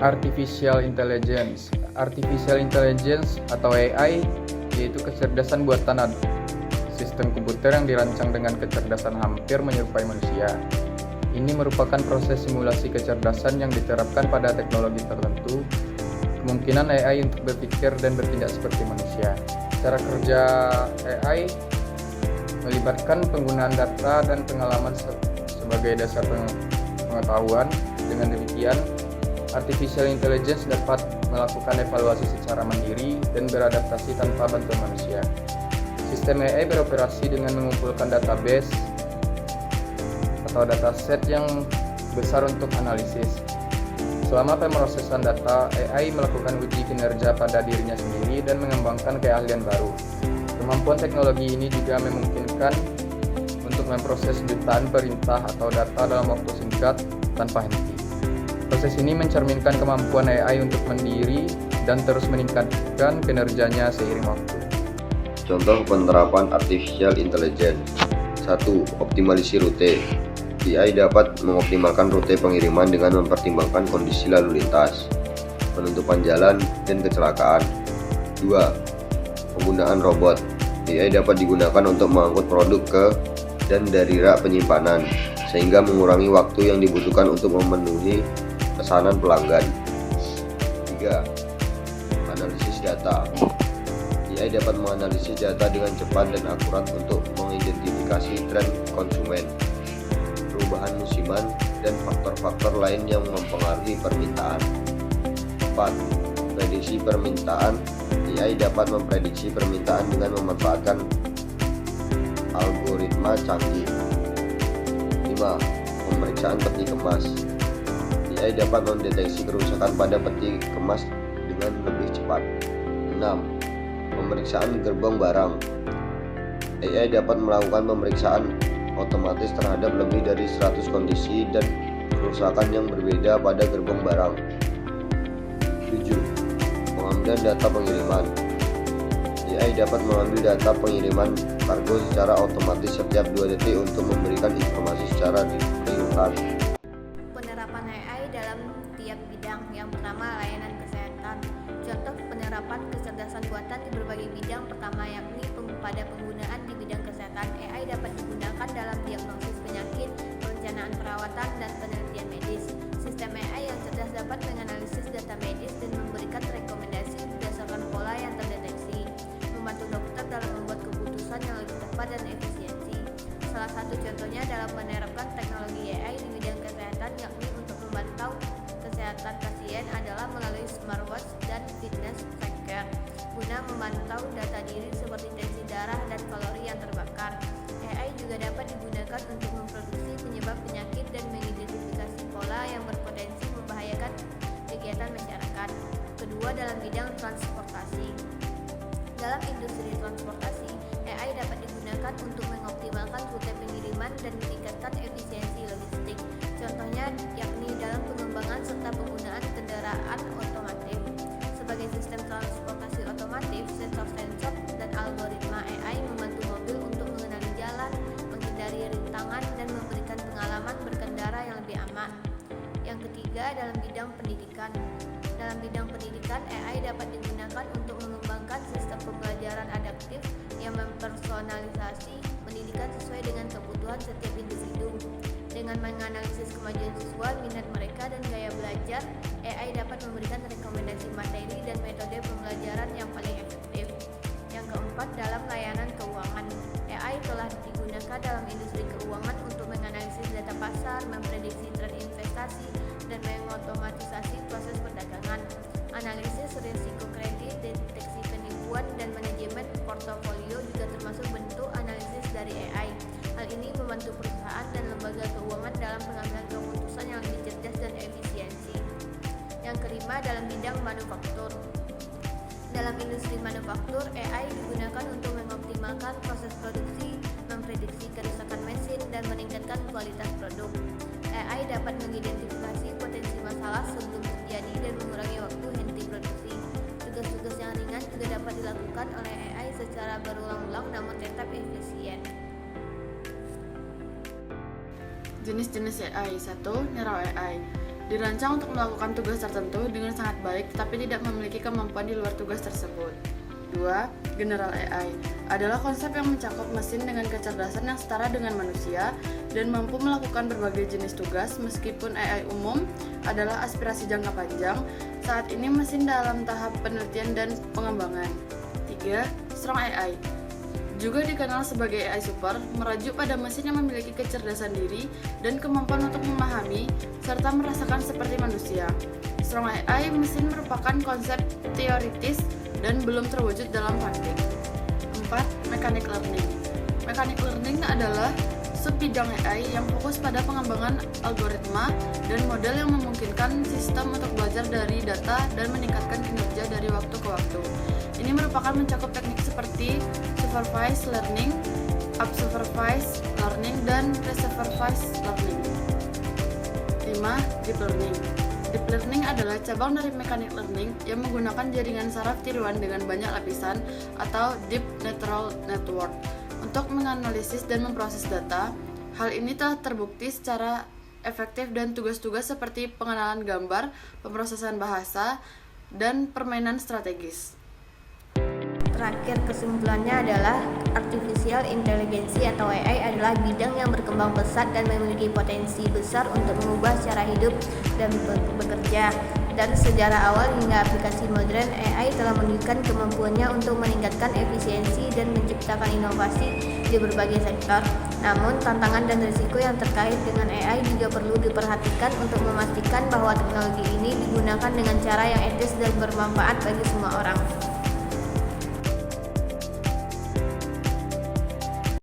Artificial Intelligence. Artificial Intelligence atau AI yaitu kecerdasan buatan sistem komputer yang dirancang dengan kecerdasan hampir menyerupai manusia. Ini merupakan proses simulasi kecerdasan yang diterapkan pada teknologi tertentu, kemungkinan AI untuk berpikir dan bertindak seperti manusia. Cara kerja AI melibatkan penggunaan data dan pengalaman sebagai dasar pengetahuan. Dengan demikian, Artificial Intelligence dapat melakukan evaluasi secara mandiri dan beradaptasi tanpa bantuan manusia. Sistem AI beroperasi dengan mengumpulkan database atau dataset yang besar untuk analisis. Selama pemrosesan data, AI melakukan uji kinerja pada dirinya sendiri dan mengembangkan keahlian baru. Kemampuan teknologi ini juga memungkinkan untuk memproses jutaan perintah atau data dalam waktu singkat tanpa henti. Proses ini mencerminkan kemampuan AI untuk mandiri dan terus meningkatkan kinerjanya seiring waktu. Contoh penerapan Artificial Intelligence. 1. Optimalisasi rute. AI dapat mengoptimalkan rute pengiriman dengan mempertimbangkan kondisi lalu lintas, penutupan jalan, dan kecelakaan. 2. Penggunaan robot. AI dapat digunakan untuk mengangkut produk ke dan dari rak penyimpanan, sehingga mengurangi waktu yang dibutuhkan untuk memenuhi pesanan pelanggan. 3. Analisis data. AI dapat menganalisis data dengan cepat dan akurat untuk mengidentifikasi tren konsumen, perubahan musiman, dan faktor-faktor lain yang mempengaruhi permintaan. 4. Prediksi permintaan. AI dapat memprediksi permintaan dengan memanfaatkan algoritma canggih. 5. Pemeriksaan peti kemas. AI dapat mendeteksi kerusakan pada peti kemas dengan lebih cepat. 6. Pemeriksaan gerbong barang. AI dapat melakukan pemeriksaan otomatis terhadap lebih dari 100 kondisi dan kerusakan yang berbeda pada gerbong barang. 7. Pengambilan data pengiriman. AI dapat mengambil data pengiriman kargo secara otomatis setiap 2 detik untuk memberikan informasi secara real-time. Penerapan AI dalam tiap bidang. Yang pertama, layanan kesehatan. Contoh penerapan kecerdasan buatan di berbagai bidang. Pertama, yakni pada penggunaan di bidang kesehatan. AI dapat digunakan dalam diagnosis penyakit, perencanaan perawatan, dan penelitian medis. Sistem AI yang cerdas dapat menganalisis data medis dan memberikan rekomendasi berdasarkan pola yang terdeteksi, membantu dokter dalam membuat keputusan yang lebih tepat dan efisiensi. Salah satu contohnya dalam menerapkan teknologi AI di bidang kesehatan, yakni untuk memantau kesehatan pasien adalah melalui smartwatch dan fitness tracker guna memantau data diri seperti tensi darah dan kalori yang terbakar. AI juga dapat digunakan untuk memproduksi penyebab penyakit dan mengidentifikasi pola yang berpotensi membahayakan kegiatan masyarakat. Kedua, dalam bidang transportasi. Dalam industri transportasi, AI dapat digunakan untuk mengoptimalkan rute pengiriman dan meningkatkan efisiensi logistik. Contohnya yakni dalam pengembangan serta penggunaan kendaraan otomatis. Sebagai sistem transportasi otomatis, sensor-sensor dan algoritma AI membantu mobil untuk mengenali jalan, menghindari rintangan, dan memberikan pengalaman berkendara yang lebih aman. Yang ketiga, dalam bidang pendidikan. Dalam bidang pendidikan, AI dapat digunakan untuk mengembangkan sistem pembelajaran adaptif yang mempersonalisasi pendidikan sesuai dengan kebutuhan setiap individu. Dengan menganalisis kemajuan siswa, minat mereka, dan gaya belajar, AI dapat memberikan rekomendasi materi dan metode pembelajaran yang paling efektif. Yang keempat, dalam layanan keuangan. AI telah digunakan dalam industri keuangan untuk menganalisis data pasar, memprediksi tren investasi, dan mengotomatisasi proses perdagangan. Analisis risiko kredit, deteksi penipuan, dan manajemen portofolio juga termasuk bentuk analisis dari AI. Hal ini membantu perusahaan dan lembaga keuangan dalam pengambilan keputusan yang lebih cerdas dan efisiensi. Yang kelima, dalam bidang manufaktur. Dalam industri manufaktur, AI digunakan untuk mengoptimalkan proses produksi, memprediksi kerusakan mesin, dan meningkatkan kualitas produk. AI dapat mengidentifikasi potensi masalah sebelum terjadi dan mengurangi waktu henti produksi. Tugas-tugas yang ringan juga dapat dilakukan oleh AI secara berulang-ulang namun tetap efisien. Jenis-jenis AI. 1. Neural AI. dirancang untuk melakukan tugas tertentu dengan sangat baik tetapi tidak memiliki kemampuan di luar tugas tersebut. 2. General AI adalah konsep yang mencakup mesin dengan kecerdasan yang setara dengan manusia dan mampu melakukan berbagai jenis tugas. Meskipun AI umum adalah aspirasi jangka panjang, saat ini mesin dalam tahap penelitian dan pengembangan. 3. Strong AI juga dikenal sebagai AI super, merujuk pada mesin yang memiliki kecerdasan diri dan kemampuan untuk memahami serta merasakan seperti manusia. Strong AI mesin merupakan konsep teoritis dan belum terwujud dalam praktik. 4. Mechanic Learning. Mechanic Learning adalah subbidang AI yang fokus pada pengembangan algoritma dan model yang memungkinkan sistem untuk belajar dari data dan meningkatkan kinerja dari waktu ke waktu. Ini merupakan mencakup teknik seperti supervised learning, unsupervised learning, dan supervised learning. 5. Deep Learning. Deep Learning adalah cabang dari Mechanic Learning yang menggunakan jaringan saraf tiruan dengan banyak lapisan atau Deep Neural Network untuk menganalisis dan memproses data. Hal ini telah terbukti secara efektif dan tugas-tugas seperti pengenalan gambar, pemrosesan bahasa, dan permainan strategis. Terakhir, kesimpulannya adalah Artificial Intelligence atau AI adalah bidang yang berkembang pesat dan memiliki potensi besar untuk mengubah cara hidup dan bekerja. Dari sejarah awal hingga aplikasi modern, AI telah menunjukkan kemampuannya untuk meningkatkan efisiensi dan menciptakan inovasi di berbagai sektor. Namun, tantangan dan risiko yang terkait dengan AI juga perlu diperhatikan untuk memastikan bahwa teknologi ini digunakan dengan cara yang etis dan bermanfaat bagi semua orang.